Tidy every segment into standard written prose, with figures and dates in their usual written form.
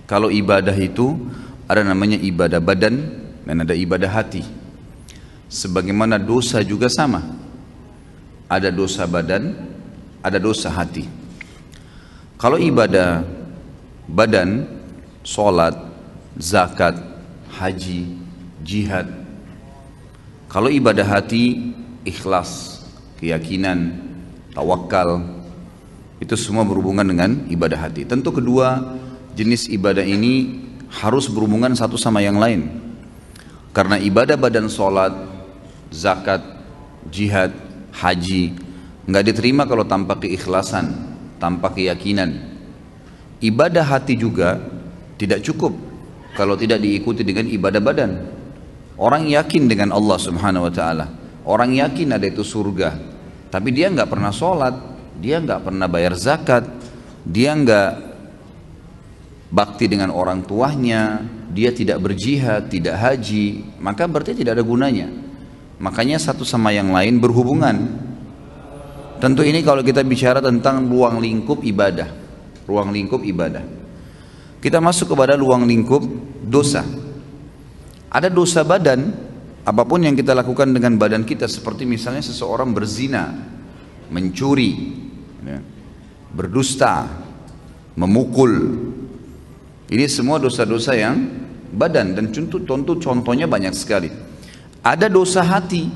Kalau ibadah itu ada namanya ibadah badan dan ada ibadah hati. Sebagaimana dosa juga sama. Ada dosa badan, ada dosa hati. Kalau ibadah badan, sholat, zakat, haji, jihad. Kalau ibadah hati, ikhlas, keyakinan, tawakal, itu semua berhubungan dengan ibadah hati. Tentu kedua jenis ibadah ini harus berhubungan satu sama yang lain. Karena ibadah badan, sholat, zakat, jihad, haji nggak diterima kalau tanpa keikhlasan, tanpa keyakinan. Ibadah hati juga tidak cukup kalau tidak diikuti dengan ibadah badan. Orang yakin dengan Allah Subhanahu wa ta'ala, orang yakin ada itu surga, tapi dia nggak pernah sholat, dia nggak pernah bayar zakat, dia nggak bakti dengan orang tuanya, dia tidak berjihad, tidak haji, maka berarti tidak ada gunanya. Makanya satu sama yang lain berhubungan. Tentu ini kalau kita bicara tentang ruang lingkup ibadah, ruang lingkup ibadah. Kita masuk kepada ruang lingkup dosa. Ada dosa badan, apapun yang kita lakukan dengan badan kita, seperti misalnya seseorang berzina, mencuri, berdusta, memukul. Ini semua dosa-dosa yang badan, dan contohnya banyak sekali. Ada dosa hati.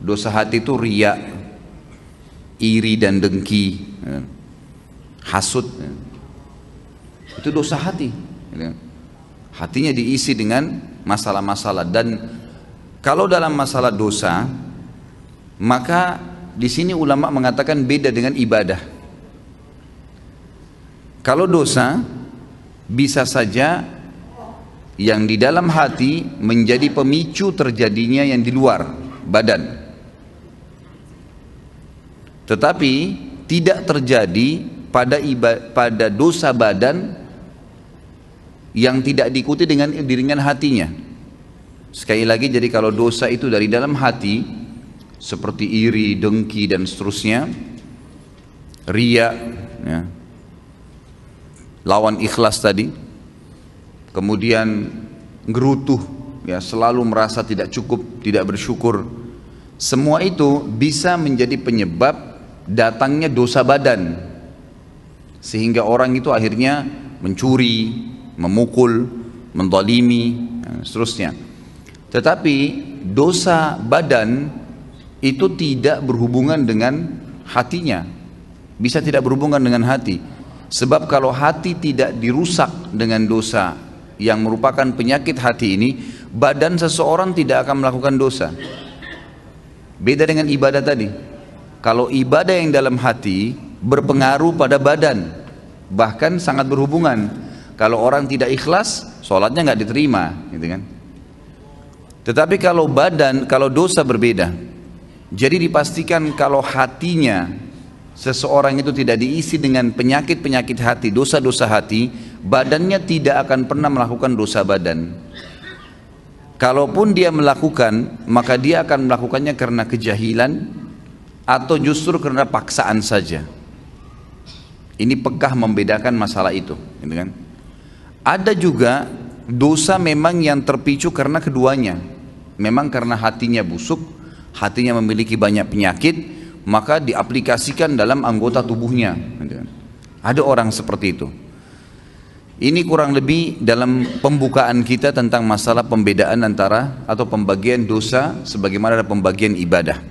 Dosa hati itu riya, iri dan dengki, hasud. Itu dosa hati. Hatinya diisi dengan masalah-masalah. Dan kalau dalam masalah dosa, maka di sini ulama mengatakan beda dengan ibadah. Kalau dosa bisa saja yang di dalam hati menjadi pemicu terjadinya yang di luar badan. Tetapi tidak terjadi pada dosa badan yang tidak diikuti dengan hatinya. Sekali lagi, jadi kalau dosa itu dari dalam hati seperti iri, dengki dan seterusnya, riya, ya, lawan ikhlas tadi, kemudian gerutuh, ya, selalu merasa tidak cukup, tidak bersyukur, semua itu bisa menjadi penyebab datangnya dosa badan, sehingga orang itu akhirnya mencuri, memukul, menzalimi, dan seterusnya. Tetapi dosa badan itu tidak berhubungan dengan hatinya, bisa tidak berhubungan dengan hati. Sebab kalau hati tidak dirusak dengan dosa yang merupakan penyakit hati ini, badan seseorang tidak akan melakukan dosa. Beda dengan ibadah tadi. Kalau ibadah yang dalam hati berpengaruh pada badan, bahkan sangat berhubungan. Kalau orang tidak ikhlas, sholatnya nggak diterima, gitu kan? Tetapi kalau dosa berbeda. Jadi dipastikan kalau hatinya seseorang itu tidak diisi dengan penyakit-penyakit hati, dosa-dosa hati, badannya tidak akan pernah melakukan dosa badan. Kalaupun dia melakukan, maka dia akan melakukannya karena kejahilan atau justru karena paksaan saja. Ini pekah membedakan masalah itu, gitu kan? Ada juga dosa memang yang terpicu karena keduanya. Memang karena hatinya busuk, hatinya memiliki banyak penyakit, maka diaplikasikan dalam anggota tubuhnya. Ada orang seperti itu. Ini kurang lebih dalam pembukaan kita tentang masalah pembedaan antara atau pembagian dosa sebagaimana ada pembagian ibadah.